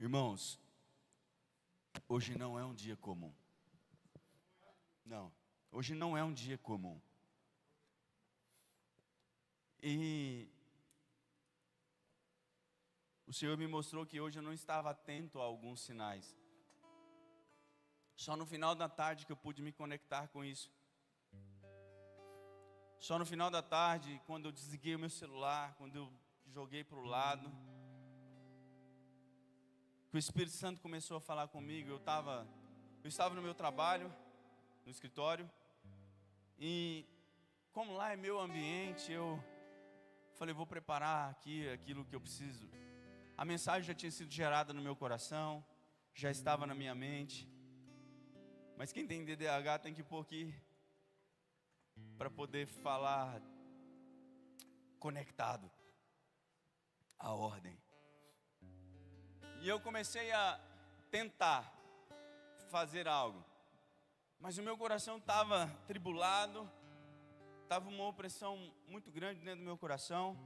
Irmãos, hoje não é um dia comum. Não, hoje não é um dia comum. E o Senhor me mostrou que hoje eu não estava atento a alguns sinais. Só no final da tarde que eu pude me conectar com isso. Só no final da tarde, quando eu desliguei o meu celular, quando eu joguei para o lado, que o Espírito Santo começou a falar comigo. Eu estava no meu trabalho, no escritório, e como lá é meu ambiente, eu falei, vou preparar aqui aquilo que eu preciso. A mensagem já tinha sido gerada no meu coração, já estava na minha mente, mas quem tem DDH tem que pôr aqui, para poder falar conectado à ordem. E eu comecei a tentar fazer algo, mas o meu coração estava tribulado, estava uma opressão muito grande dentro do meu coração.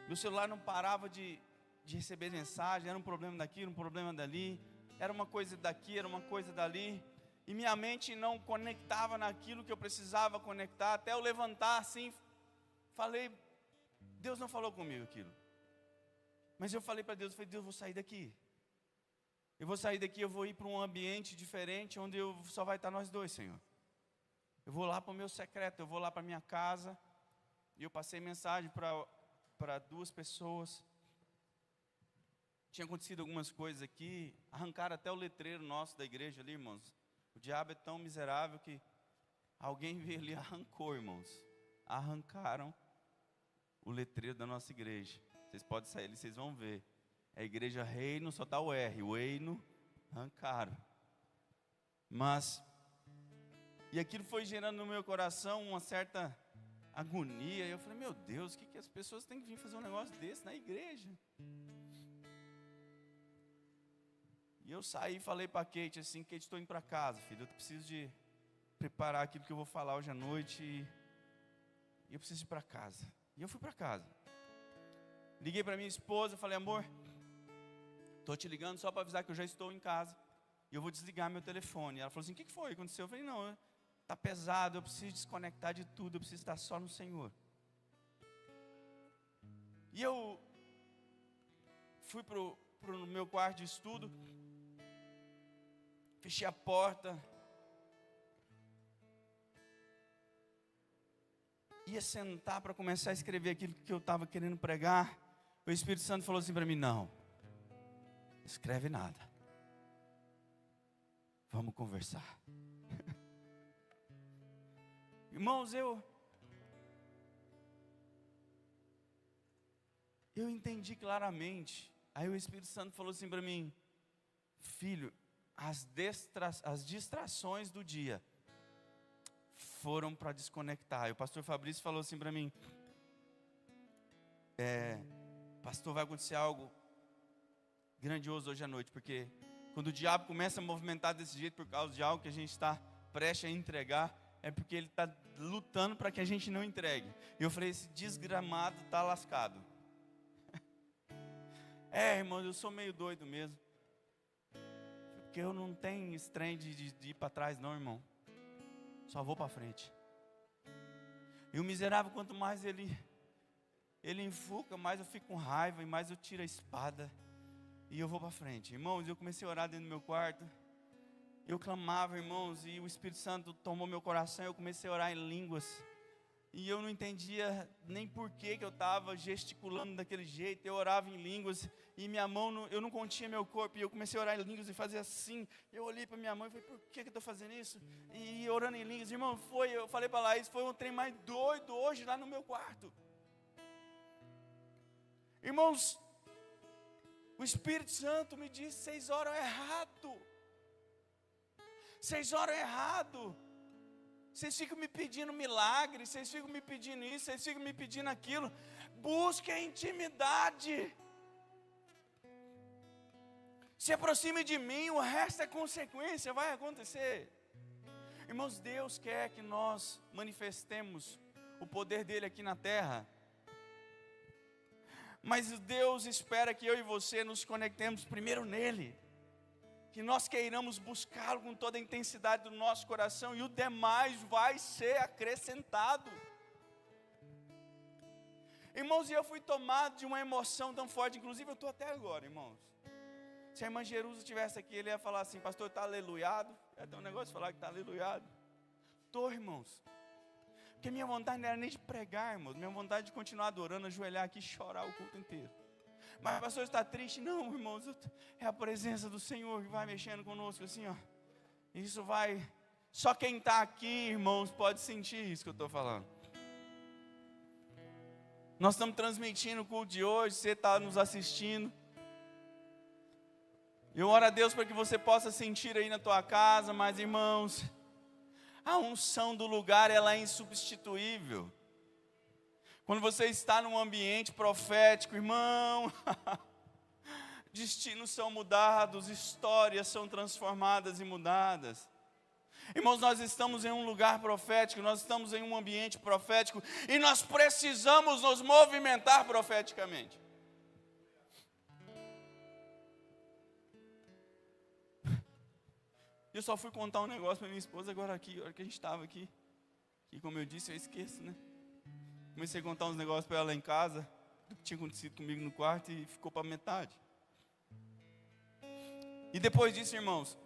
Meu celular não parava de receber mensagem, era um problema daqui, um problema dali, era uma coisa daqui, era uma coisa dali, e minha mente não conectava naquilo que eu precisava conectar, até eu levantar assim, falei, Deus não falou comigo aquilo. Mas eu falei para Deus, Deus, eu vou sair daqui. Eu vou sair daqui, eu vou ir para um ambiente diferente, onde só vai estar nós dois, Senhor. Eu vou lá para o meu secreto, eu vou lá para a minha casa. E eu passei mensagem para duas pessoas. Tinha acontecido algumas coisas aqui, arrancaram até o letreiro nosso da igreja ali, irmãos. O diabo é tão miserável que alguém veio ali e arrancou, irmãos. Arrancaram o letreiro da nossa igreja. Vocês podem sair ali, vocês vão ver. É a igreja Reino, só está o R, o Eino, arrancaram. E aquilo foi gerando no meu coração uma certa agonia. E eu falei, meu Deus, o que as pessoas têm que vir fazer um negócio desse na igreja? E eu saí e falei para a Kate assim, Kate, estou indo para casa, filho, eu preciso de preparar aquilo que eu vou falar hoje à noite e eu preciso ir para casa. E eu fui para casa. Liguei para minha esposa, falei, amor, estou te ligando só para avisar que eu já estou em casa e eu vou desligar meu telefone. Ela falou assim, o que foi? Aconteceu? Eu falei, não, está pesado, eu preciso desconectar de tudo, eu preciso estar só no Senhor. E eu fui pro meu quarto de estudo, fechei a porta, ia sentar para começar a escrever aquilo que eu estava querendo pregar. O Espírito Santo falou assim para mim, não escreve nada, vamos conversar. Irmãos, eu entendi claramente. Aí o Espírito Santo falou assim para mim, filho, as distrações do dia foram para desconectar. E o pastor Fabrício falou assim para mim, pastor, vai acontecer algo grandioso hoje à noite, porque quando o diabo começa a movimentar desse jeito por causa de algo que a gente está prestes a entregar, é porque ele está lutando para que a gente não entregue. E eu falei, esse desgramado está lascado. Irmão, eu sou meio doido mesmo, porque eu não tenho esse trem de ir para trás não, irmão. Só vou para frente. E o miserável, quanto mais ele enfuca, mais eu fico com raiva e mais eu tiro a espada e eu vou para frente. Irmãos, eu comecei a orar dentro do meu quarto. Eu clamava, irmãos, e o Espírito Santo tomou meu coração. Eu comecei a orar em línguas. E eu não entendia nem por que eu estava gesticulando daquele jeito. Eu orava em línguas e minha mão, eu não continha meu corpo. E eu comecei a orar em línguas e fazer assim. Eu olhei para minha mãe e falei, por que eu estou fazendo isso? E orando em línguas, irmão, eu falei para Laís, foi um trem mais doido hoje lá no meu quarto. Irmãos, o Espírito Santo me disse, vocês oram errado. Vocês oram errado. Vocês ficam me pedindo milagre, vocês ficam me pedindo isso, vocês ficam me pedindo aquilo. Busque a intimidade. Se aproxime de mim, o resto é consequência, vai acontecer. Irmãos, Deus quer que nós manifestemos o poder dele aqui na terra. Mas Deus espera que eu e você nos conectemos primeiro nele, que nós queiramos buscá-lo com toda a intensidade do nosso coração, e o demais vai ser acrescentado. Irmãos, e eu fui tomado de uma emoção tão forte, inclusive eu estou até agora, irmãos. Se a irmã Jerusa estivesse aqui, ele ia falar assim: pastor, está aleluiado? Ia ter um negócio de falar que está aleluiado. Estou, irmãos. Porque minha vontade não era nem de pregar, irmãos. Minha vontade de continuar adorando, ajoelhar aqui e chorar o culto inteiro. Mas pastor, está triste? Não, irmãos. É a presença do Senhor que vai mexendo conosco assim, ó. Isso vai... Só quem está aqui, irmãos, pode sentir isso que eu estou falando. Nós estamos transmitindo o culto de hoje, você está nos assistindo. Eu oro a Deus para que você possa sentir aí na tua casa, mas irmãos, a unção do lugar, ela é insubstituível. Quando você está num ambiente profético, irmão, destinos são mudados, histórias são transformadas e mudadas. Irmãos, nós estamos em um lugar profético, nós estamos em um ambiente profético, e nós precisamos nos movimentar profeticamente. Eu só fui contar um negócio para minha esposa agora aqui, a hora que a gente estava aqui. E como eu disse, eu esqueço, né? Comecei a contar uns negócios para ela em casa, do que tinha acontecido comigo no quarto, e ficou para metade. E depois disso, irmãos,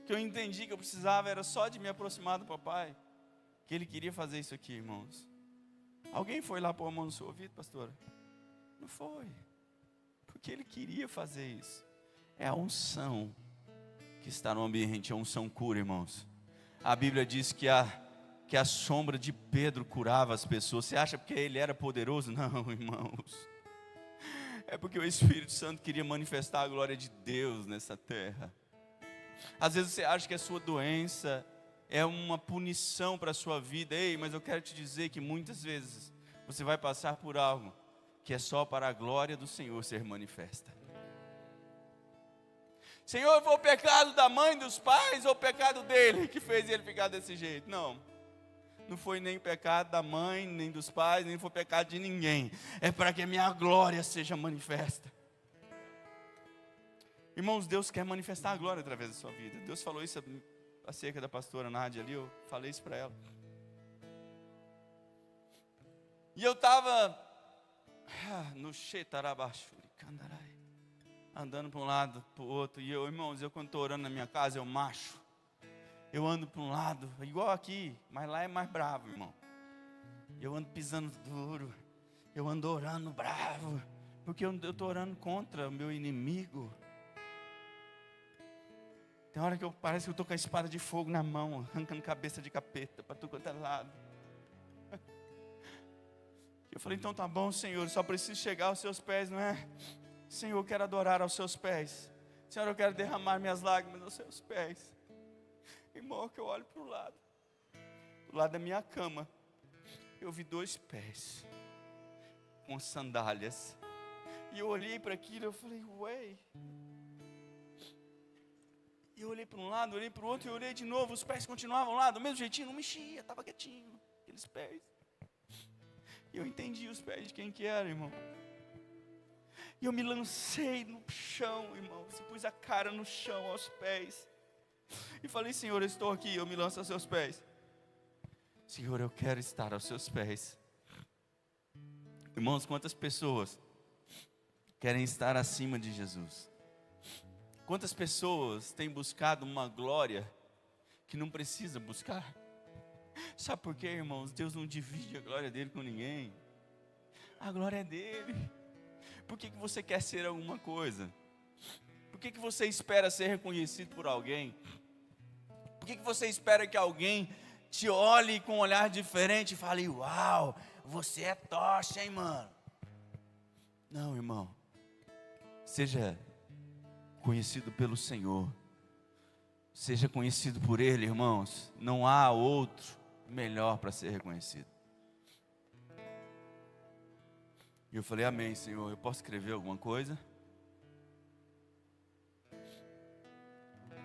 que eu entendi que eu precisava era só de me aproximar do papai, que ele queria fazer isso aqui, irmãos. Alguém foi lá pôr a mão no seu ouvido, pastora? Não foi, porque ele queria fazer isso. É a unção que está no ambiente, a unção cura, irmãos. A Bíblia diz que a sombra de Pedro curava as pessoas. Você acha porque ele era poderoso? Não, irmãos. É porque o Espírito Santo queria manifestar a glória de Deus nessa terra. Às vezes você acha que a sua doença é uma punição para a sua vida. Ei, mas eu quero te dizer que muitas vezes você vai passar por algo que é só para a glória do Senhor ser manifesta. Senhor, foi o pecado da mãe, dos pais, ou o pecado dele que fez ele ficar desse jeito? Não, não foi nem o pecado da mãe, nem dos pais, nem foi o pecado de ninguém. É para que a minha glória seja manifesta. Irmãos, Deus quer manifestar a glória através da sua vida. Deus falou isso acerca da pastora Nádia ali, eu falei isso para ela. E eu estava no Shetarabashuri Kandarai, andando para um lado, para o outro. E eu, irmãos, quando estou orando na minha casa, eu macho. Eu ando para um lado, igual aqui, mas lá é mais bravo, irmão. Eu ando pisando duro, eu ando orando bravo, porque eu estou orando contra o meu inimigo. Tem hora que parece que eu estou com a espada de fogo na mão, arrancando cabeça de capeta para tudo quanto é lado. Eu falei, então tá bom, Senhor, só preciso chegar aos seus pés, não é? Senhor, eu quero adorar aos seus pés. Senhor, eu quero derramar minhas lágrimas aos seus pés. Irmão, que eu olho para o lado. Do lado da minha cama, eu vi 2 pés com sandálias. E eu olhei para aquilo e eu falei, ué. E eu olhei para um lado, olhei para o outro e olhei de novo. Os pés continuavam lá, do mesmo jeitinho, não mexia, estava quietinho. Aqueles pés. E eu entendi os pés de quem que era, irmão. E eu me lancei no chão, irmão. E pus a cara no chão, aos pés. E falei, Senhor, eu estou aqui, eu me lanço aos seus pés. Senhor, eu quero estar aos seus pés. Irmãos, quantas pessoas querem estar acima de Jesus? Quantas pessoas têm buscado uma glória que não precisa buscar? Sabe por quê, irmãos? Deus não divide a glória dele com ninguém. A glória é dele. Por que você quer ser alguma coisa? Por que você espera ser reconhecido por alguém? Por que você espera que alguém te olhe com um olhar diferente e fale, uau, você é tocha, hein, mano? Não, irmão. Seja conhecido pelo Senhor. Seja conhecido por Ele, irmãos. Não há outro melhor para ser reconhecido. E eu falei, amém, Senhor. Eu posso escrever alguma coisa?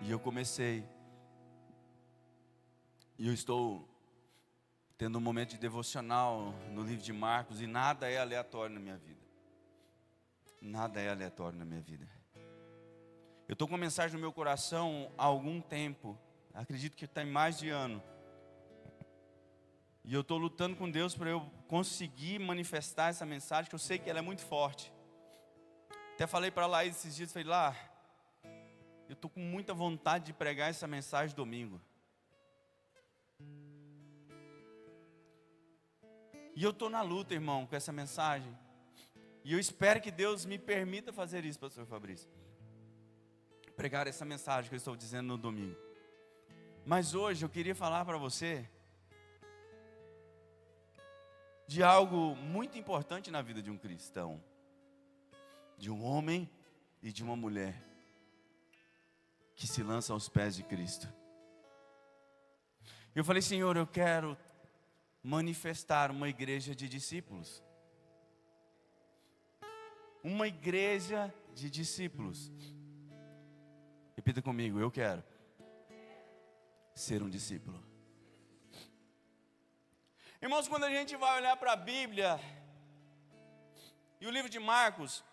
E eu comecei. E eu estou tendo um momento de devocional no livro de Marcos, e nada é aleatório na minha vida. Nada é aleatório na minha vida. Eu estou com uma mensagem no meu coração há algum tempo, acredito que tem mais de ano. E eu estou lutando com Deus para eu conseguir manifestar essa mensagem, que eu sei que ela é muito forte. Até falei para a Laís esses dias, falei, Lá, eu estou com muita vontade de pregar essa mensagem domingo. E eu estou na luta, irmão, com essa mensagem. E eu espero que Deus me permita fazer isso, pastor Fabrício. Pregar essa mensagem que eu estou dizendo no domingo. Mas hoje eu queria falar para você de algo muito importante na vida de um cristão. De um homem e de uma mulher que se lançam aos pés de Cristo. Eu falei, Senhor, eu quero manifestar uma igreja de discípulos. Uma igreja de discípulos. Repita comigo, eu quero ser um discípulo. Irmãos, quando a gente vai olhar para a Bíblia e o livro de Marcos,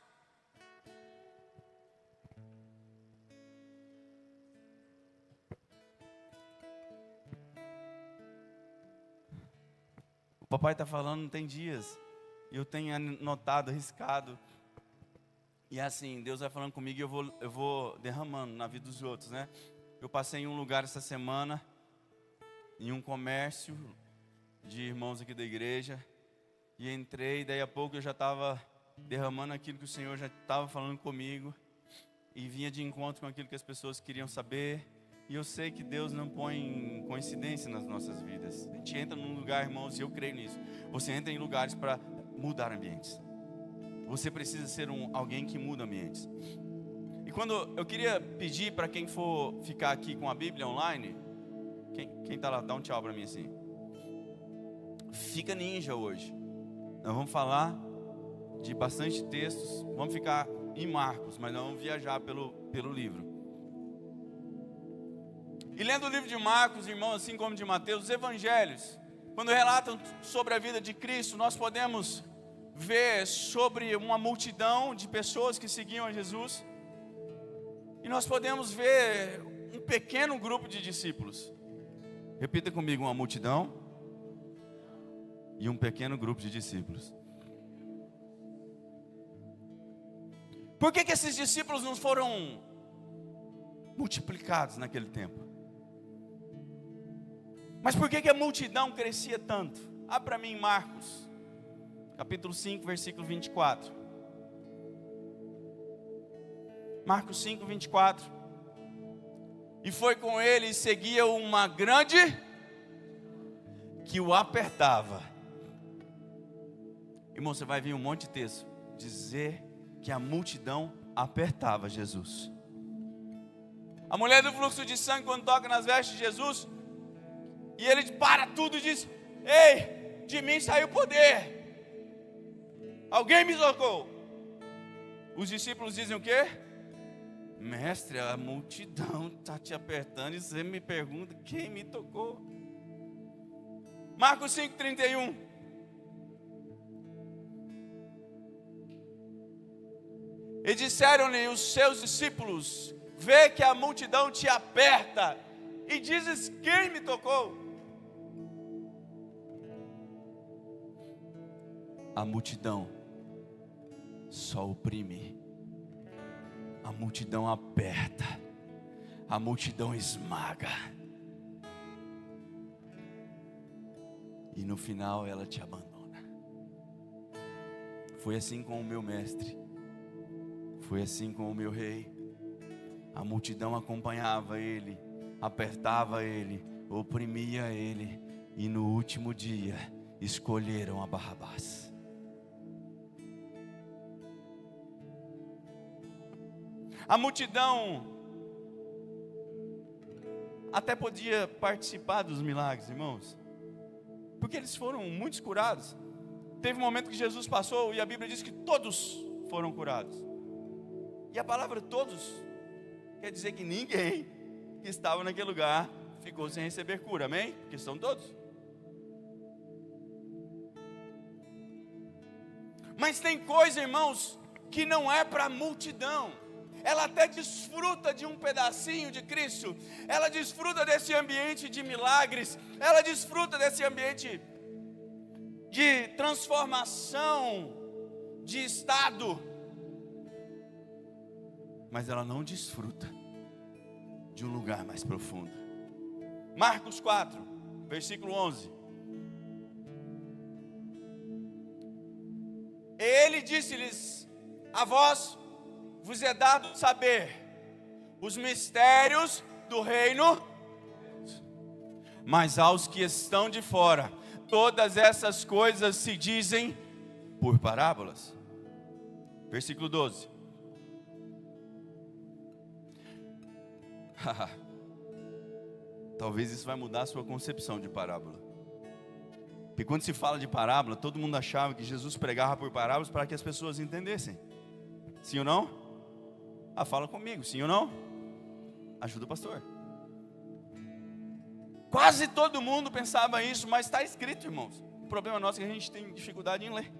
o papai está falando, não tem dias, e eu tenho anotado, arriscado, e assim, Deus vai falando comigo e eu vou derramando na vida dos outros, né? Eu passei em um lugar essa semana, em um comércio de irmãos aqui da igreja, e entrei, daí a pouco eu já estava derramando aquilo que o Senhor já estava falando comigo, e vinha de encontro com aquilo que as pessoas queriam saber. E eu sei que Deus não põe coincidência nas nossas vidas. A gente entra num lugar, irmãos, e eu creio nisso. Você entra em lugares para mudar ambientes. Você precisa ser alguém que muda ambientes. E quando eu queria pedir para quem for ficar aqui com a Bíblia online, quem está lá, dá um tchau para mim assim. Fica ninja hoje. Nós vamos falar de bastante textos. Vamos ficar em Marcos, mas nós vamos viajar pelo livro. E lendo o livro de Marcos, irmãos, assim como de Mateus, os evangelhos, quando relatam sobre a vida de Cristo, nós podemos ver sobre uma multidão de pessoas que seguiam a Jesus. E nós podemos ver um pequeno grupo de discípulos. Repita comigo, uma multidão e um pequeno grupo de discípulos. Por que esses discípulos não foram multiplicados naquele tempo? Mas por que a multidão crescia tanto? Abra para mim Marcos, capítulo 5, versículo 24. Marcos 5, 24. E foi com ele e seguia uma grande que o apertava. Irmão, você vai ver um monte de texto dizer que a multidão apertava Jesus. A mulher do fluxo de sangue, quando toca nas vestes de Jesus, e ele para tudo e diz: ei, de mim saiu poder. Alguém me tocou. Os discípulos dizem o quê? Mestre, a multidão está te apertando e você me pergunta quem me tocou. Marcos 5,31. E disseram-lhe os seus discípulos: vê que a multidão te aperta e dizes quem me tocou. A multidão só oprime, a multidão aperta, a multidão esmaga, e no final ela te abandona. Foi assim com o meu mestre, foi assim com o meu rei. A multidão acompanhava ele, apertava ele, oprimia ele, e no último dia escolheram a Barrabás. A multidão até podia participar dos milagres, irmãos, porque eles foram muitos curados. Teve um momento que Jesus passou e a Bíblia diz que todos foram curados. E a palavra todos quer dizer que ninguém que estava naquele lugar ficou sem receber cura, amém? Porque são todos. Mas tem coisa, irmãos, que não é para a multidão. Ela até desfruta de um pedacinho de Cristo, ela desfruta desse ambiente de milagres, ela desfruta desse ambiente de transformação de estado, mas ela não desfruta de um lugar mais profundo. Marcos 4, versículo 11. Ele disse-lhes: a vós vos é dado saber os mistérios do reino, mas aos que estão de fora, todas essas coisas se dizem por parábolas. Versículo 12. Talvez isso vai mudar a sua concepção de parábola. Porque quando se fala de parábola, todo mundo achava que Jesus pregava por parábolas para que as pessoas entendessem. Sim ou não? Fala comigo, sim ou não? Ajuda o pastor. Quase todo mundo pensava isso, mas está escrito, irmãos. O problema nosso é que a gente tem dificuldade em ler.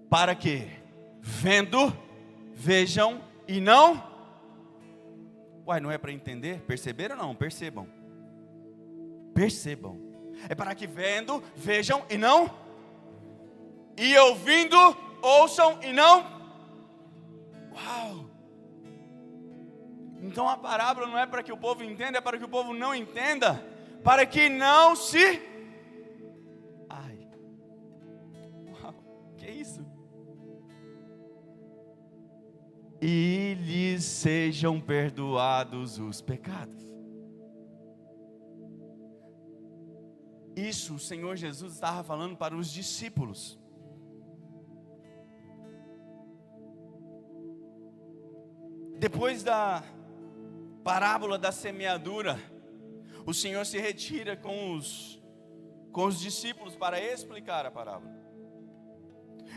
Para que, vendo, vejam e não... Uai, não é para entender? Perceberam ou não? Percebam. Percebam. É para que vendo, vejam e não... E ouvindo, ouçam e não... Uau! Então a parábola não é para que o povo entenda, é para que o povo não entenda, para que não se... Ai! Uau! Que isso? E lhes sejam perdoados os pecados. Isso o Senhor Jesus estava falando para os discípulos. Depois da parábola da semeadura, o Senhor se retira com os discípulos para explicar a parábola.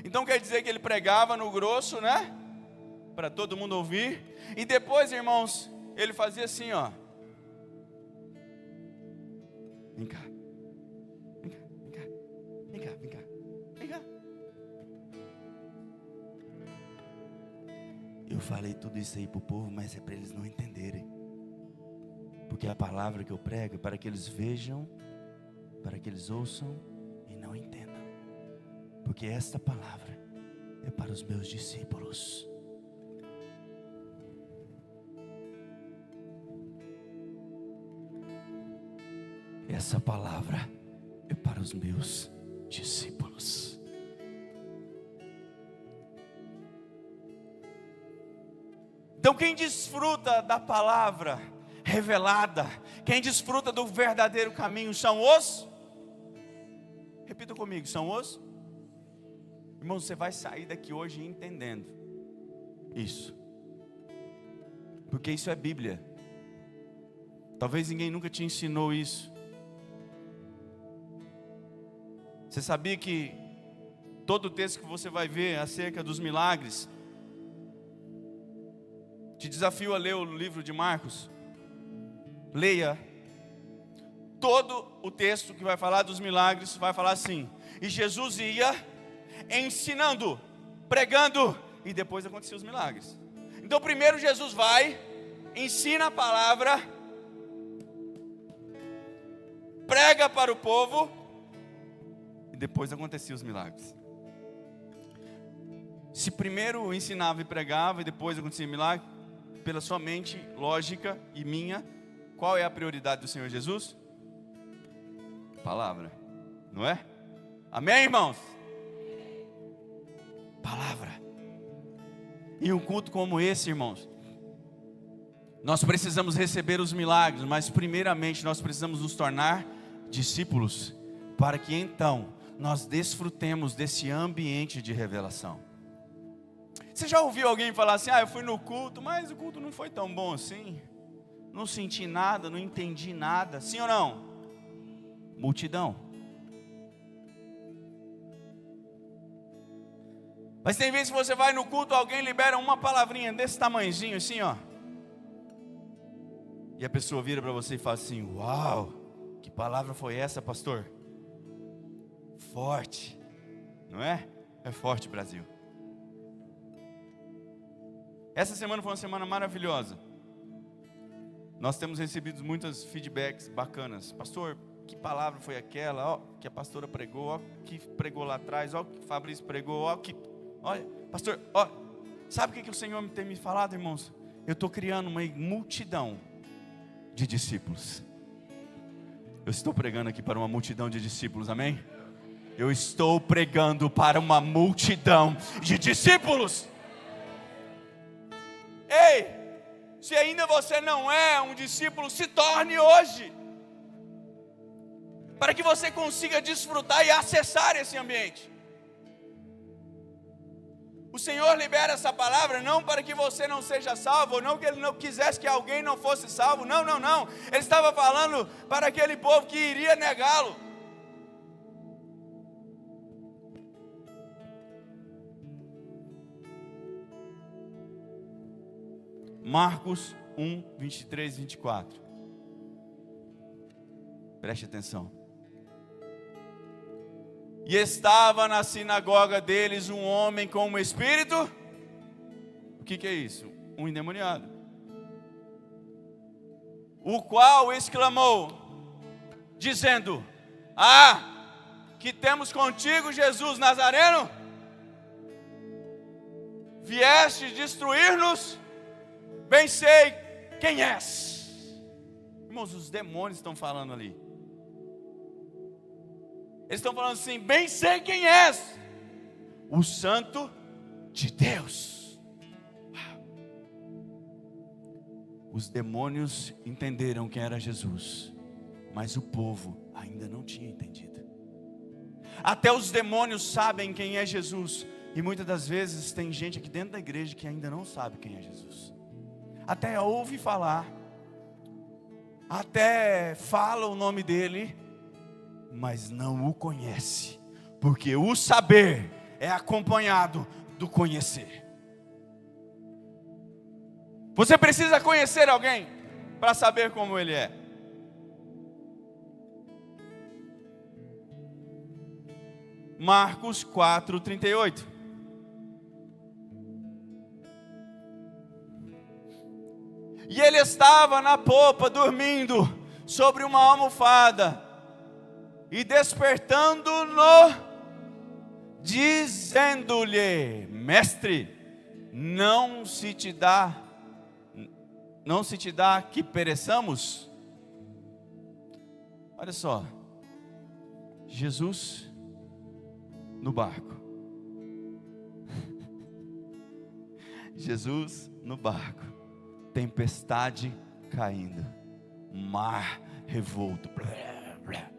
Então quer dizer que ele pregava no grosso, né? Para todo mundo ouvir. E depois, irmãos, ele fazia assim, ó. Vem cá. Vem cá, vem cá. Vem cá, vem cá. Vem cá. Eu falei tudo isso aí para o povo, mas é para eles não entenderem. Porque a palavra que eu prego é para que eles vejam, para que eles ouçam e não entendam. Porque esta palavra é para os meus discípulos. Essa palavra é para os meus discípulos. Então quem desfruta da palavra revelada, quem desfruta do verdadeiro caminho são os... Repita comigo, são os... Irmão, você vai sair daqui hoje entendendo isso. Porque isso é Bíblia. Talvez ninguém nunca te ensinou isso. Você sabia que todo o texto que você vai ver acerca dos milagres, te desafio a ler o livro de Marcos. Leia todo o texto que vai falar dos milagres, vai falar assim: e Jesus ia ensinando, pregando, e depois aconteciam os milagres. Então primeiro Jesus vai, ensina a palavra, prega para o povo, e depois aconteciam os milagres. Se primeiro ensinava e pregava, e depois acontecia milagre, pela sua mente lógica e minha, qual é a prioridade do Senhor Jesus? Palavra, não é? Amém, irmãos? Palavra. E um culto como esse, irmãos, nós precisamos receber os milagres, mas primeiramente nós precisamos nos tornar discípulos, para que então nós desfrutemos desse ambiente de revelação. Você já ouviu alguém falar assim: eu fui no culto, mas o culto não foi tão bom assim, não senti nada, não entendi nada? Sim ou não? Multidão. Mas tem vezes que você vai no culto, alguém libera uma palavrinha desse tamanhozinho assim, ó, e a pessoa vira para você e fala assim: uau, que palavra foi essa, pastor? Forte. Não é? É forte, Brasil. Essa semana foi uma semana maravilhosa. Nós temos recebido muitos feedbacks bacanas. Pastor, que palavra foi aquela? Ó, que a pastora pregou, ó, que pregou lá atrás, ó, que Fabrício pregou, ó, que... Olha, pastor, ó, sabe o que o Senhor tem me falado, irmãos? Eu estou criando uma multidão de discípulos. Eu estou pregando aqui para uma multidão de discípulos, amém? Eu estou pregando para uma multidão de discípulos. Ei, se ainda você não é um discípulo, se torne hoje, para que você consiga desfrutar e acessar esse ambiente. O Senhor libera essa palavra não para que você não seja salvo, ou não que Ele não quisesse que alguém não fosse salvo, não. Ele estava falando para aquele povo que iria negá-lo. Marcos 1, 23 e 24. Preste atenção. E estava na sinagoga deles um homem com um espírito. O que é isso? Um endemoniado. O qual exclamou, dizendo: que temos contigo, Jesus Nazareno? Vieste destruir-nos? Bem sei quem és. Irmãos, os demônios estão falando ali. Eles estão falando assim: bem sei quem és, o Santo de Deus. Os demônios entenderam quem era Jesus, mas o povo ainda não tinha entendido. Até os demônios sabem quem é Jesus, e muitas das vezes tem gente aqui dentro da igreja que ainda não sabe quem é Jesus. Até ouve falar, até fala o nome dele, mas não o conhece, porque o saber é acompanhado do conhecer. Você precisa conhecer alguém para saber como ele é. Marcos 4, 38. E ele estava na popa, dormindo sobre uma almofada, e despertando-no, dizendo-lhe: mestre, não se te dá que pereçamos? Olha só, Jesus no barco. Jesus no barco. Tempestade caindo, mar revolto.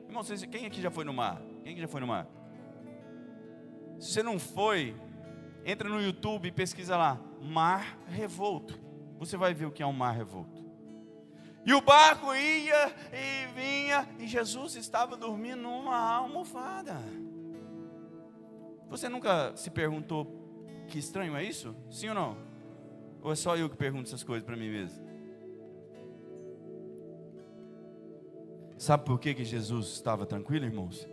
Irmão, quem aqui já foi no mar? Quem aqui já foi no mar? Se você não foi, entra no YouTube e pesquisa lá, mar revolto. Você vai ver o que é um mar revolto. E o barco ia e vinha, e Jesus estava dormindo numa almofada. Você nunca se perguntou que estranho é isso? Sim ou não? Ou é só eu que pergunto essas coisas para mim mesmo? Sabe por que Jesus estava tranquilo, irmãos?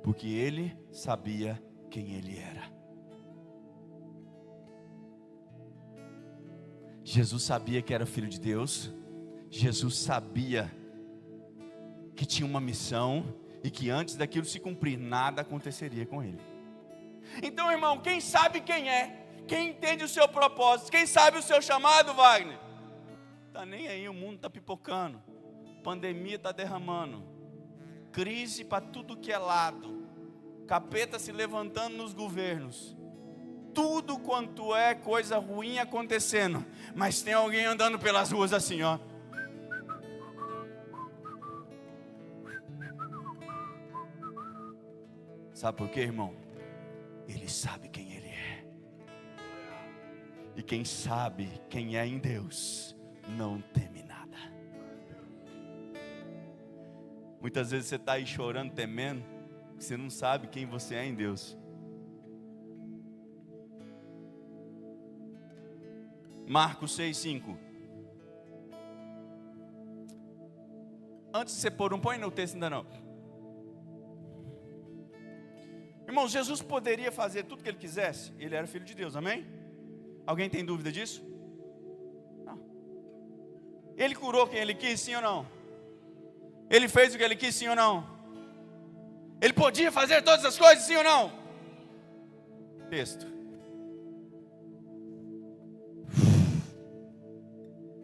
Porque ele sabia quem ele era. Jesus sabia que era filho de Deus. Jesus sabia que tinha uma missão e que antes daquilo se cumprir, nada aconteceria com ele. Então, irmão, quem sabe quem é? Quem entende o seu propósito? Quem sabe o seu chamado, Wagner? Está nem aí, o mundo está pipocando. Pandemia está derramando. Crise para tudo que é lado. Capeta se levantando nos governos. Tudo quanto é coisa ruim acontecendo. Mas tem alguém andando pelas ruas assim, ó. Sabe por quê, irmão? Ele sabe quem ele é. E quem sabe quem é em Deus, não teme nada. Muitas vezes você está aí chorando, temendo, porque você não sabe quem você é em Deus. Marcos 6:5. Antes de você pôr põe no texto ainda não. Irmão, Jesus poderia fazer tudo o que ele quisesse. Ele era filho de Deus, amém? Alguém tem dúvida disso? Não. Ele curou quem ele quis, sim ou não? Ele fez o que ele quis, sim ou não? Ele podia fazer todas as coisas, sim ou não? Texto.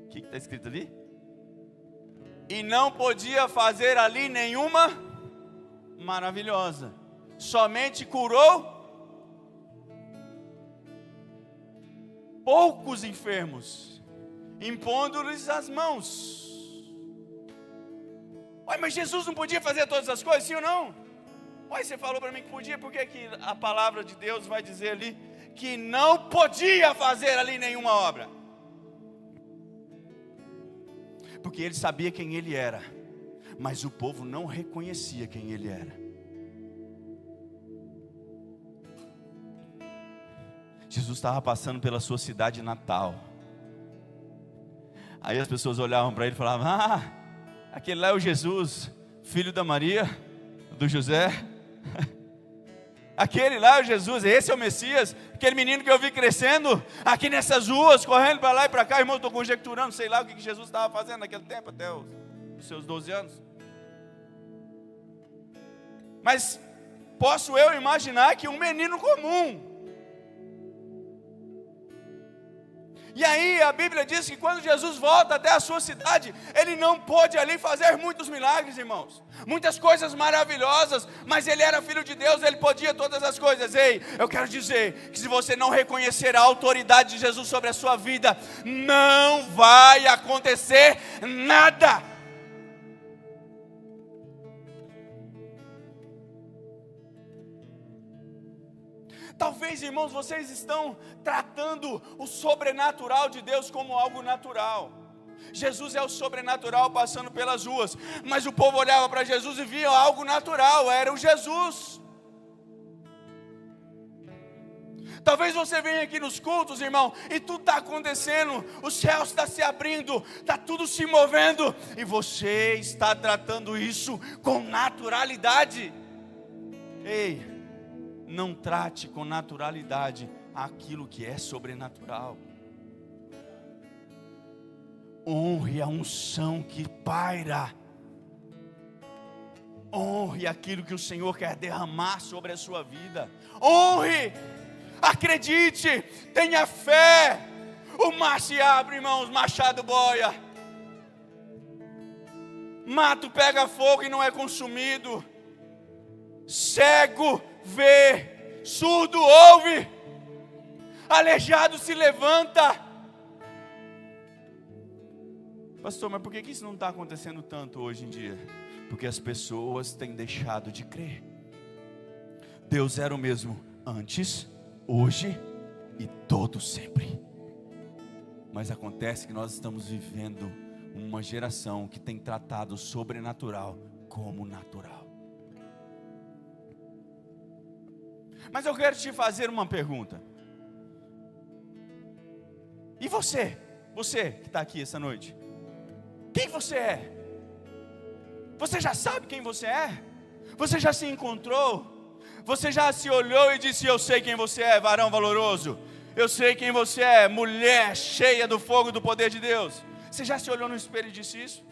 O que está escrito ali? E não podia fazer ali nenhuma maravilhosa. Somente curou poucos enfermos, impondo-lhes as mãos. Ué, mas Jesus não podia fazer todas as coisas, sim ou não? Ué, você falou para mim que podia, por que que a palavra de Deus vai dizer ali que não podia fazer ali nenhuma obra? Porque ele sabia quem ele era, mas o povo não reconhecia quem ele era. Jesus estava passando pela sua cidade natal. Aí as pessoas olhavam para ele e falavam: ah, aquele lá é o Jesus, filho da Maria, do José. Aquele lá é o Jesus, esse é o Messias. Aquele menino que eu vi crescendo aqui nessas ruas, correndo para lá e para cá. Irmão, eu estou conjecturando, sei lá o que Jesus estava fazendo naquele tempo, até os seus 12 anos. Mas posso eu imaginar que um menino comum. E aí a Bíblia diz que quando Jesus volta até a sua cidade, ele não pôde ali fazer muitos milagres, irmãos, muitas coisas maravilhosas, mas ele era filho de Deus, ele podia todas as coisas. Ei, eu quero dizer que se você não reconhecer a autoridade de Jesus sobre a sua vida, não vai acontecer nada. Talvez, irmãos, vocês estão tratando o sobrenatural de Deus como algo natural. Jesus é o sobrenatural passando pelas ruas, mas o povo olhava para Jesus e via algo natural, era o Jesus. Talvez você venha aqui nos cultos, irmão, e tudo está acontecendo, o céu está se abrindo, está tudo se movendo, e você está tratando isso com naturalidade. Ei, não trate com naturalidade aquilo que é sobrenatural. Honre a unção que paira. Honre aquilo que o Senhor quer derramar sobre a sua vida. Honre, acredite, tenha fé. O mar se abre, irmãos, machado boia. Mato pega fogo e não é consumido. Cego vê, surdo ouve, aleijado se levanta. Pastor, mas por que isso não está acontecendo tanto hoje em dia? Porque as pessoas têm deixado de crer. Deus era o mesmo antes, hoje e todo sempre. Mas acontece que nós estamos vivendo uma geração que tem tratado o sobrenatural como natural. Mas eu quero te fazer uma pergunta. E você que está aqui essa noite, quem você é? Você já sabe quem você é? Você já se encontrou? Você já se olhou e disse: eu sei quem você é, varão valoroso. Eu sei quem você é, mulher cheia do fogo do poder de Deus. Você já se olhou no espelho e disse isso?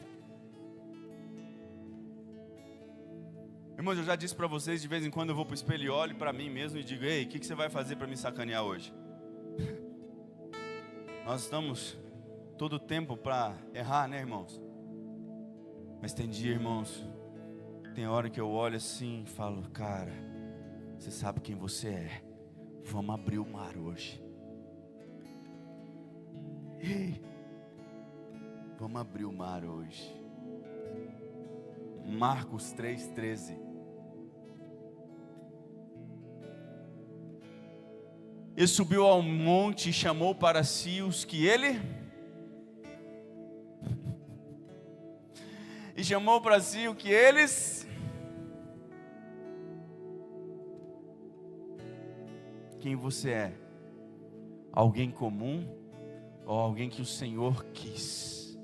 Irmãos, eu já disse para vocês, de vez em quando eu vou para o espelho e olho para mim mesmo e digo: ei, o que você vai fazer para me sacanear hoje? Nós estamos todo o tempo para errar, né, irmãos? Mas tem dia, irmãos, tem hora que eu olho assim e falo: cara, você sabe quem você é, vamos abrir o mar hoje. Ei, vamos abrir o mar hoje. Marcos 3,13. Ele subiu ao monte e chamou para si os que ele... E chamou para si o que eles... Quem você é? Alguém comum ou alguém que o Senhor quis?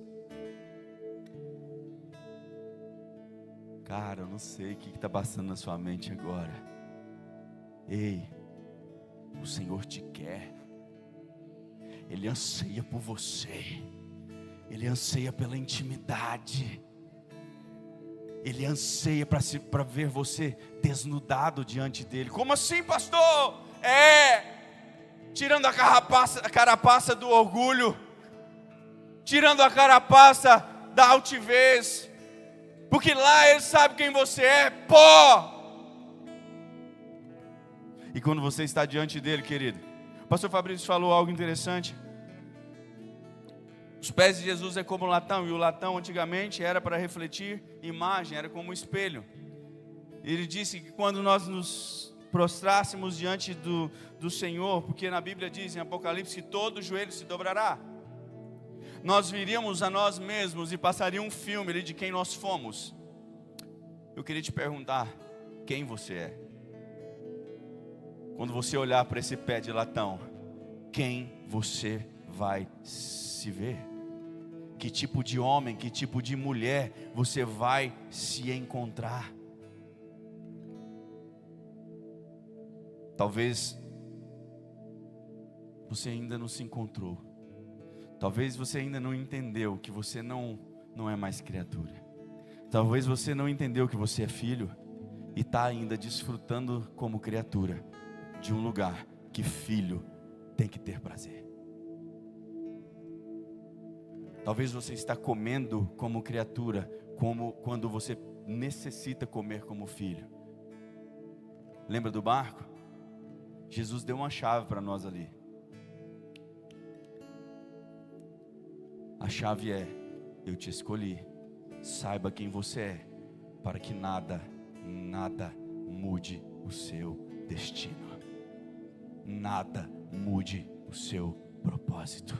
Cara, eu não sei o que está passando na sua mente agora. Ei, o Senhor te quer. Ele anseia por você. Ele anseia pela intimidade. Ele anseia para ver você desnudado diante dele. Como assim, pastor? Tirando a carapaça do orgulho, tirando a carapaça da altivez, porque lá ele sabe quem você é, pó. E quando você está diante dele, querido, o pastor Fabrício falou algo interessante. Os pés de Jesus é como um latão, e o latão antigamente era para refletir imagem, era como um espelho. Ele disse que quando nós nos prostrássemos diante do Senhor, porque na Bíblia diz em Apocalipse que todo joelho se dobrará, nós viríamos a nós mesmos e passaria um filme ali de quem nós fomos. Eu queria te perguntar, quem você é? Quando você olhar para esse pé de latão, quem você vai se ver? Que tipo de homem, que tipo de mulher você vai se encontrar? Talvez você ainda não se encontrou. Talvez você ainda não entendeu que você não é mais criatura. Talvez você não entendeu que você é filho e está ainda desfrutando como criatura de um lugar que filho tem que ter prazer. Talvez você está comendo como criatura, como quando você necessita comer como filho. Lembra do barco? Jesus deu uma chave para nós ali. A chave é: eu te escolhi. Saiba quem você é, para que nada mude o seu destino. Nada mude o seu propósito.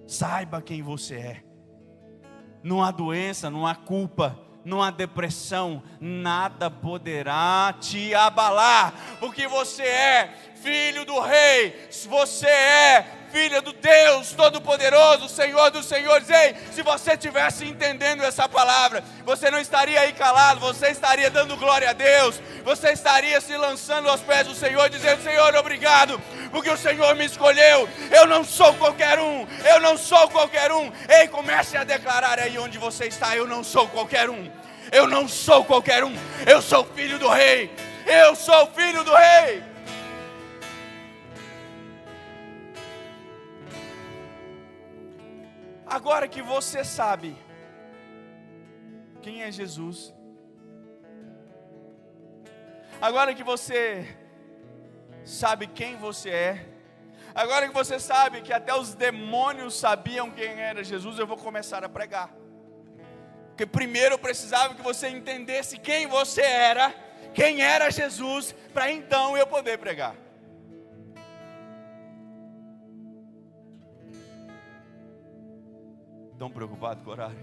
Saiba quem você é. Não há doença, não há culpa, não há depressão, nada poderá te abalar, porque você é filho do Rei, você é filha do Deus Todo-Poderoso, Senhor dos Senhores. Ei, se você estivesse entendendo essa palavra, você não estaria aí calado, você estaria dando glória a Deus, você estaria se lançando aos pés do Senhor, dizendo: Senhor, obrigado, porque o Senhor me escolheu. Eu não sou qualquer um, eu não sou qualquer um. Ei, comece a declarar aí onde você está: eu não sou qualquer um, eu não sou qualquer um, eu sou filho do Rei, eu sou filho do Rei. Agora que você sabe quem é Jesus, agora que você sabe quem você é, agora que você sabe que até os demônios sabiam quem era Jesus, eu vou começar a pregar. Porque primeiro eu precisava que você entendesse quem você era, quem era Jesus, para então eu poder pregar. Tão preocupado com o horário?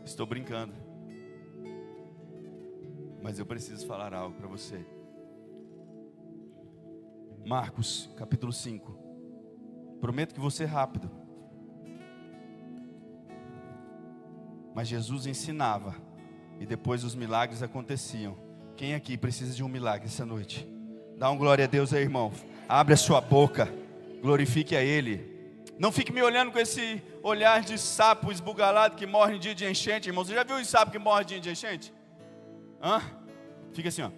Estou brincando, mas eu preciso falar algo para você. Marcos capítulo 5. Prometo que vou ser rápido. Mas Jesus ensinava, e depois os milagres aconteciam. Quem aqui precisa de um milagre essa noite? Dá um glória a Deus aí, irmão. Abre a sua boca, glorifique a Ele. Não fique me olhando com esse olhar de sapo esbugalado que morre em dia de enchente, irmão. Você já viu os sapos que morrem em dia de enchente? Fica assim, ó.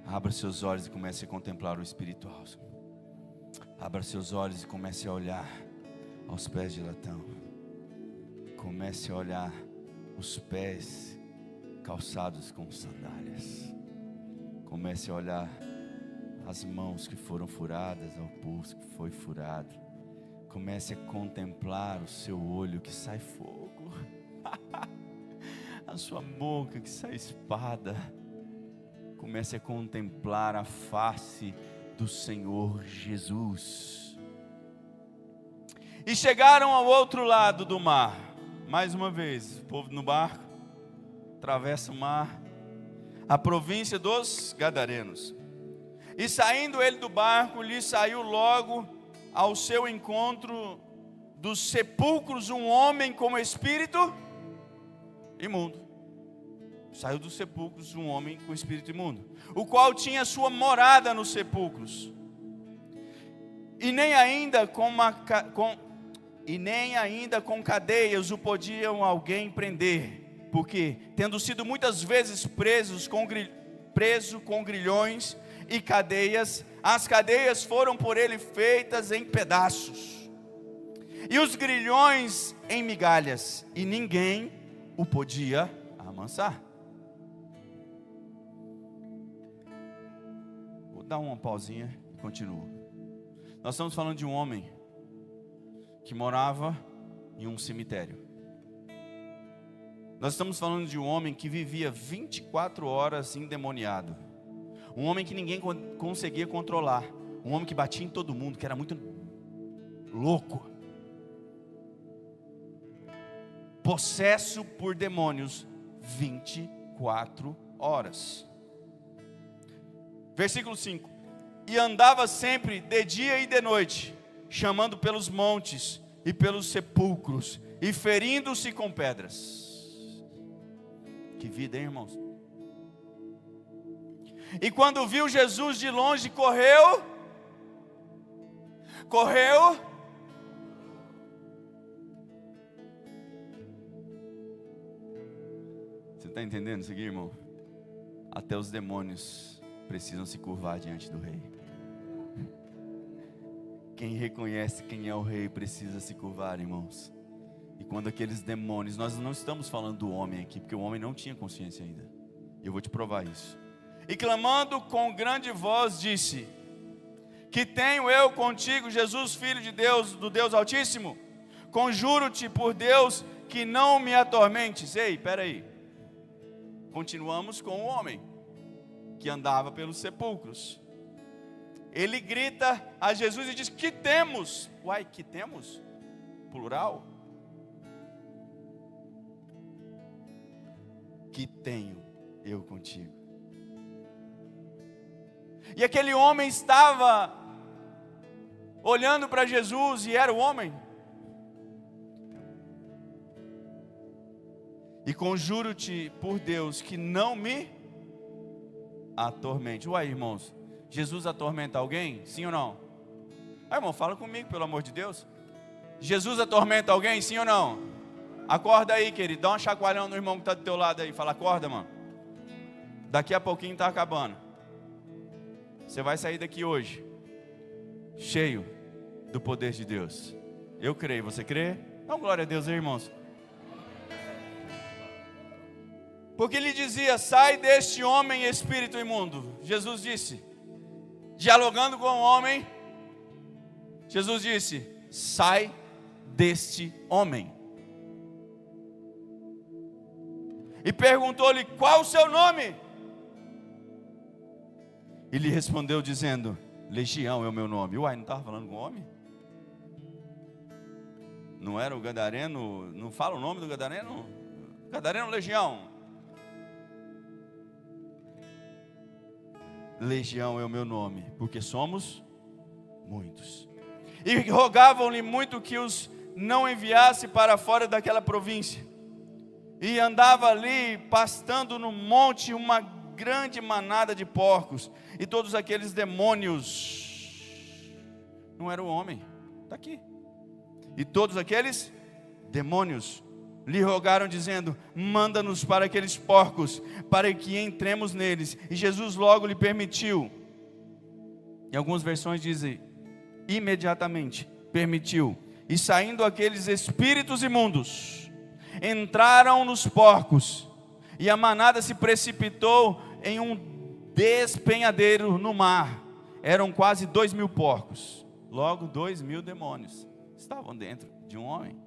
Abra seus olhos e comece a contemplar o espiritual. Abra seus olhos e comece a olhar aos pés de latão. Comece a olhar os pés calçados com sandálias. Comece a olhar as mãos que foram furadas, ao pulso que foi furado. Comece a contemplar o seu olho que sai fogo, a sua boca que sai espada. Comece a contemplar a face do Senhor Jesus. E chegaram ao outro lado do mar. Mais uma vez, o povo no barco atravessa o mar, a província dos Gadarenos. E saindo ele do barco, lhe saiu logo ao seu encontro dos sepulcros um homem com espírito imundo. Saiu dos sepulcros um homem com espírito imundo, o qual tinha sua morada nos sepulcros. E nem ainda com cadeias o podiam alguém prender, porque, tendo sido muitas vezes preso com grilhões e cadeias, as cadeias foram por ele feitas em pedaços, e os grilhões em migalhas, e ninguém o podia amansar. Vou dar uma pausinha e continuo. Nós estamos falando de um homem que morava em um cemitério. Nós estamos falando de um homem que vivia 24 horas endemoniado. Um homem que ninguém conseguia controlar. Um homem que batia em todo mundo, que era muito louco. Possesso por demônios 24 horas. Versículo 5. E andava sempre de dia e de noite, chamando pelos montes e pelos sepulcros, e ferindo-se com pedras. Que vida, hein, irmãos? E quando viu Jesus de longe, correu. Você está entendendo isso aqui, irmão? Até os demônios precisam se curvar diante do rei. Quem reconhece quem é o rei precisa se curvar, irmãos. E quando aqueles demônios, nós não estamos falando do homem aqui, porque o homem não tinha consciência ainda. E eu vou te provar isso. E clamando com grande voz disse: que tenho eu contigo, Jesus, Filho de Deus, do Deus Altíssimo? Conjuro-te por Deus que não me atormentes. Ei, peraí. Continuamos com o homem que andava pelos sepulcros. Ele grita a Jesus e diz: que temos? Uai, que temos? Plural. Que tenho eu contigo? E aquele homem estava olhando para Jesus, e era o homem. E conjuro-te por Deus que não me atormente. Uai, irmãos, Jesus atormenta alguém? Sim ou não? Irmão, fala comigo, pelo amor de Deus. Jesus atormenta alguém? Sim ou não? Acorda aí, querido. Dá uma chacoalhão no irmão que está do teu lado aí. Fala: acorda, mano. Daqui a pouquinho está acabando. Você vai sair daqui hoje cheio do poder de Deus. Eu creio. Você crê? Então glória a Deus aí, irmãos. Porque ele dizia: sai deste homem, espírito imundo. Jesus disse, dialogando com o homem, Jesus disse: sai deste homem. E perguntou-lhe: qual o seu nome? Ele respondeu dizendo: Legião é o meu nome. Uai, não estava falando com o homem? Não era o gadareno? Não fala o nome do gadareno? Gadareno Legião. Legião é o meu nome, porque somos muitos. E rogavam-lhe muito que os não enviasse para fora daquela província. E andava ali pastando no monte uma grande manada de porcos. E todos aqueles demônios, não era o homem, está aqui. E todos aqueles demônios lhe rogaram dizendo: manda-nos para aqueles porcos, para que entremos neles. E Jesus logo lhe permitiu. Em algumas versões dizem: imediatamente permitiu. E saindo aqueles espíritos imundos, entraram nos porcos, e a manada se precipitou em um despenhadeiro no mar. Eram quase 2.000 porcos. Logo 2.000 demônios estavam dentro de um homem.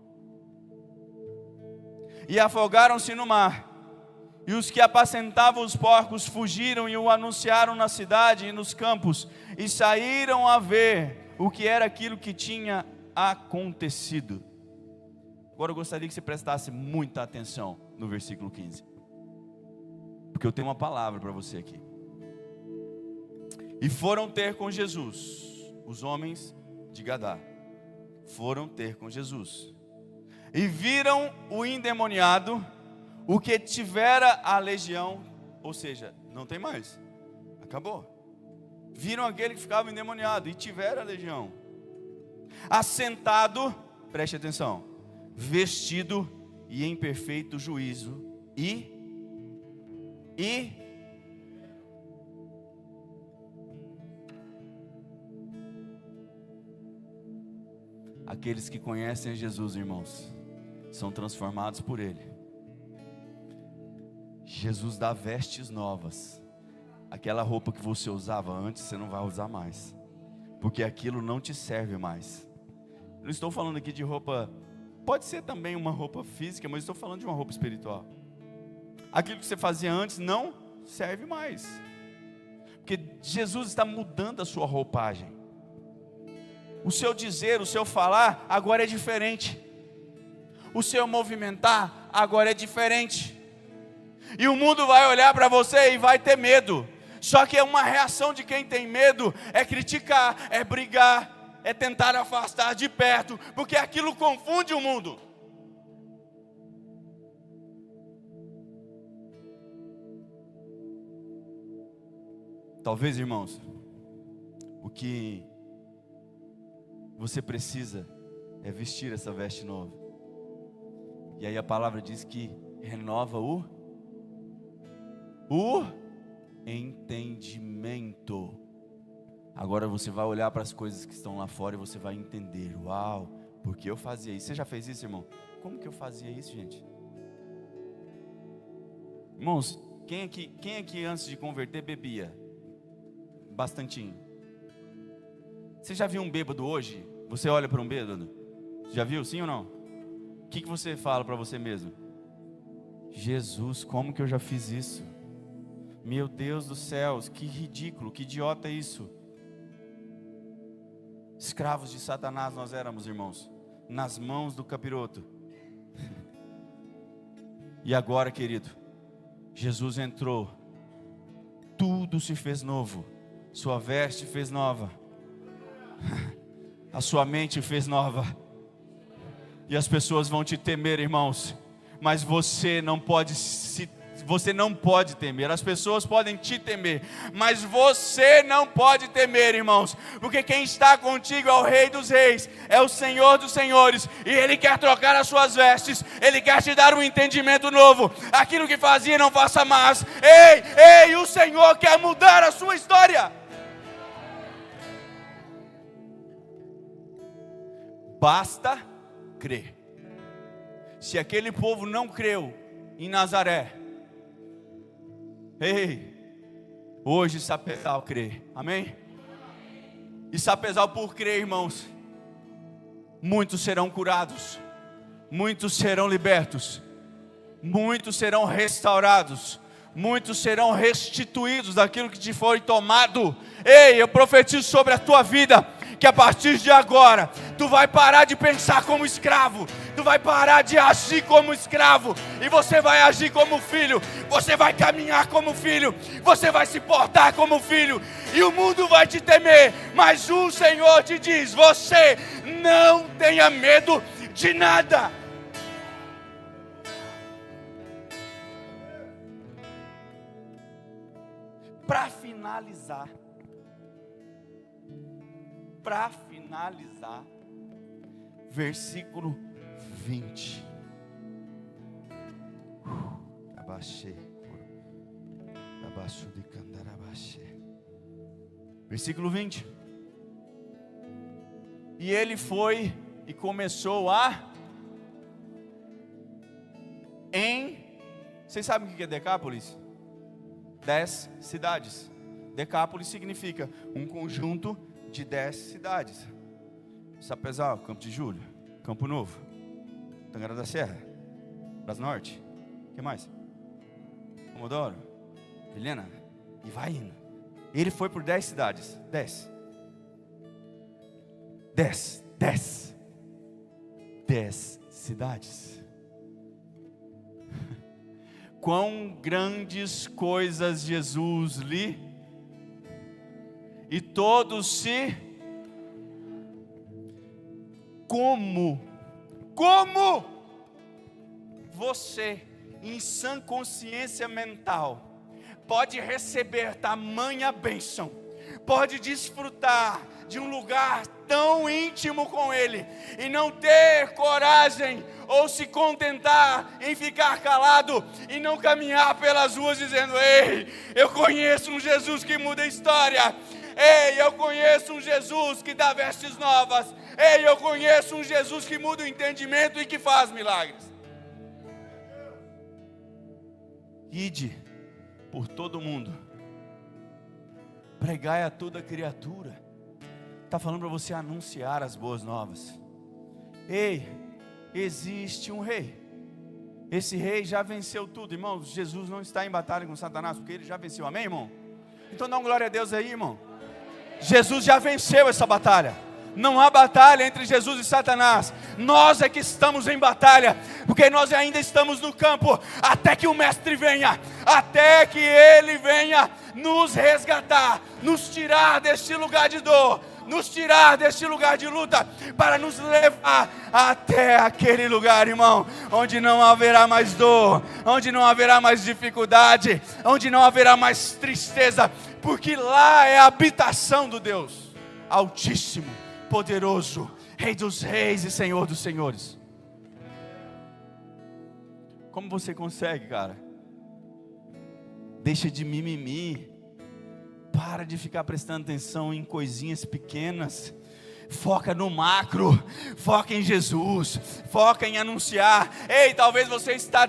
E afogaram-se no mar. E os que apacentavam os porcos fugiram e o anunciaram na cidade e nos campos, e saíram a ver o que era aquilo que tinha acontecido. Agora eu gostaria que você prestasse muita atenção no versículo 15, porque eu tenho uma palavra para você aqui. E foram ter com Jesus os homens de Gadá foram ter com Jesus. E viram o endemoniado, o que tivera a legião, ou seja, não tem mais, acabou. Viram aquele que ficava endemoniado e tivera a legião, assentado, preste atenção, vestido e em perfeito juízo, e aqueles que conhecem a Jesus, irmãos, são transformados por Ele. Jesus dá vestes novas. Aquela roupa que você usava antes, você não vai usar mais, porque aquilo não te serve mais. Não estou falando aqui de roupa, pode ser também uma roupa física, mas estou falando de uma roupa espiritual. Aquilo que você fazia antes não serve mais, porque Jesus está mudando a sua roupagem. O seu dizer, o seu falar agora é diferente. O seu movimentar agora é diferente. E o mundo vai olhar para você e vai ter medo. Só que é uma reação de quem tem medo, é criticar, é brigar, é tentar afastar de perto, porque aquilo confunde o mundo. Talvez, irmãos, o que você precisa é vestir essa veste nova. E aí a palavra diz que renova o entendimento. Agora você vai olhar para as coisas que estão lá fora e você vai entender. Uau, porque eu fazia isso. Você já fez isso, irmão? Como que eu fazia isso, gente? Irmãos, quem aqui antes de converter bebia? Bastantinho. Você já viu um bêbado hoje? Você olha para um bêbado? Já viu, sim ou não? O que você fala para você mesmo? Jesus, como que eu já fiz isso? Meu Deus do céu, que ridículo, que idiota isso. Escravos de Satanás nós éramos, irmãos, nas mãos do capiroto. E agora, querido, Jesus entrou, tudo se fez novo, sua veste fez nova, a sua mente fez nova, e as pessoas vão te temer, irmãos, mas você não pode temer. As pessoas podem te temer, mas você não pode temer, irmãos, porque quem está contigo é o Rei dos Reis, é o Senhor dos Senhores, e Ele quer trocar as suas vestes, Ele quer te dar um entendimento novo. Aquilo que fazia não faça mais. Ei, o Senhor quer mudar a sua história. Basta crer. Se aquele povo não creu em Nazaré, hoje Sapezal crê, amém? E Sapezal por crer, irmãos, muitos serão curados, muitos serão libertos, muitos serão restaurados, muitos serão restituídos daquilo que te foi tomado. Eu profetizo sobre a tua vida, que a partir de agora, tu vai parar de pensar como escravo, tu vai parar de agir como escravo, e você vai agir como filho, você vai caminhar como filho, você vai se portar como filho, e o mundo vai te temer, mas o Senhor te diz, você não tenha medo de nada. Para finalizar, versículo 20. Versículo 20. E ele foi e começou vocês sabem o que é Decápolis? 10 cidades. Decápolis significa um conjunto de 10 cidades. Sapezal, Campo de Júlio, Campo Novo, Tangará da Serra, Bras Norte, o que mais? Comodoro, Vilhena, e vai indo. Ele foi por 10 cidades. 10 cidades. Quão grandes coisas Jesus lhe, e todos se, Como você, em sã consciência mental, pode receber tamanha bênção, pode desfrutar de um lugar tão íntimo com Ele, e não ter coragem, ou se contentar em ficar calado, e não caminhar pelas ruas dizendo: ei, eu conheço um Jesus que muda a história, ei, eu conheço um Jesus que dá vestes novas, ei, eu conheço um Jesus que muda o entendimento e que faz milagres. Ide por todo mundo, pregai a toda criatura. Está falando para você anunciar as boas novas. Ei, existe um rei. Esse rei já venceu tudo, irmãos. Jesus não está em batalha com Satanás, porque ele já venceu, amém, irmão? Então dá uma glória a Deus aí, irmão. Jesus já venceu essa batalha. Não há batalha entre Jesus e Satanás. Nós é que estamos em batalha, porque nós ainda estamos no campo, até que o mestre venha, até que ele venha nos resgatar, nos tirar deste lugar de dor, nos tirar deste lugar de luta, para nos levar até aquele lugar, irmão, onde não haverá mais dor, onde não haverá mais dificuldade, onde não haverá mais tristeza, porque lá é a habitação do Deus Altíssimo, poderoso, Rei dos reis e Senhor dos senhores. Como você consegue, cara? Deixa de mimimi. Para de ficar prestando atenção em coisinhas pequenas. Foca no macro. Foca em Jesus. Foca em anunciar. Ei, talvez você está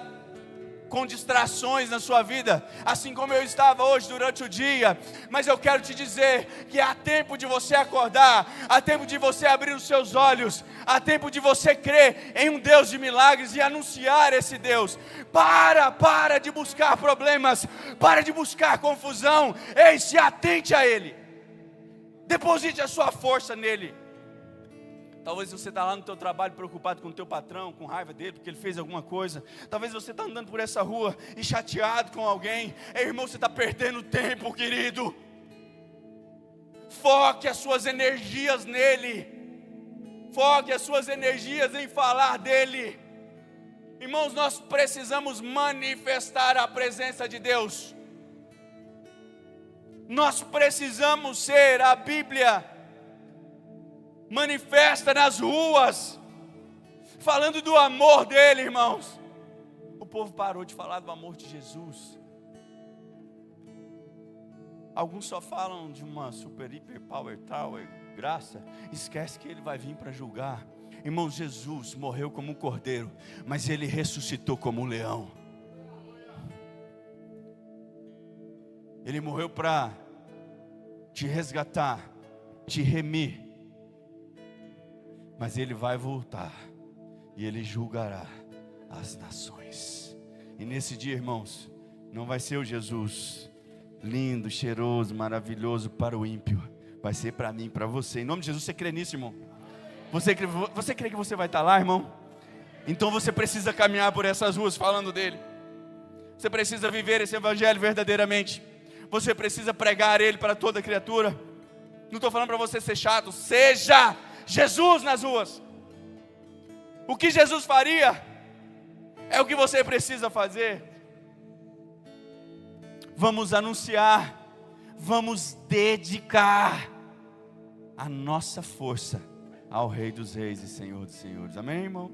com distrações na sua vida, assim como eu estava hoje durante o dia, mas eu quero te dizer que há tempo de você acordar, há tempo de você abrir os seus olhos, há tempo de você crer em um Deus de milagres e anunciar esse Deus. Para de buscar problemas, para de buscar confusão, ei, se atente a Ele, deposite a sua força nele. Talvez você está lá no teu trabalho preocupado com o teu patrão, com raiva dele, porque ele fez alguma coisa. Talvez você está andando por essa rua e chateado com alguém. Ei, irmão, você está perdendo tempo, querido. Foque as suas energias nele. Foque as suas energias em falar dele. Irmãos, nós precisamos manifestar a presença de Deus. Nós precisamos ser a Bíblia manifesta nas ruas, falando do amor dele, irmãos. O povo parou de falar do amor de Jesus. Alguns só falam de uma super, hiper, power, tower, graça. Esquece que ele vai vir para julgar. Irmãos, Jesus morreu como um cordeiro, mas ele ressuscitou como um leão. Ele morreu para te resgatar, te remir. Mas ele vai voltar e ele julgará as nações. E nesse dia, irmãos, não vai ser o Jesus lindo, cheiroso, maravilhoso para o ímpio. Vai ser para mim, para você. Em nome de Jesus, você crê nisso, irmão? Você crê que você vai estar lá, irmão? Então você precisa caminhar por essas ruas falando dele. Você precisa viver esse evangelho verdadeiramente. Você precisa pregar ele para toda criatura. Não estou falando para você ser chato. Seja Jesus nas ruas. O que Jesus faria é o que você precisa fazer. Vamos anunciar, vamos dedicar a nossa força ao Rei dos reis e Senhor dos senhores. Amém, irmão?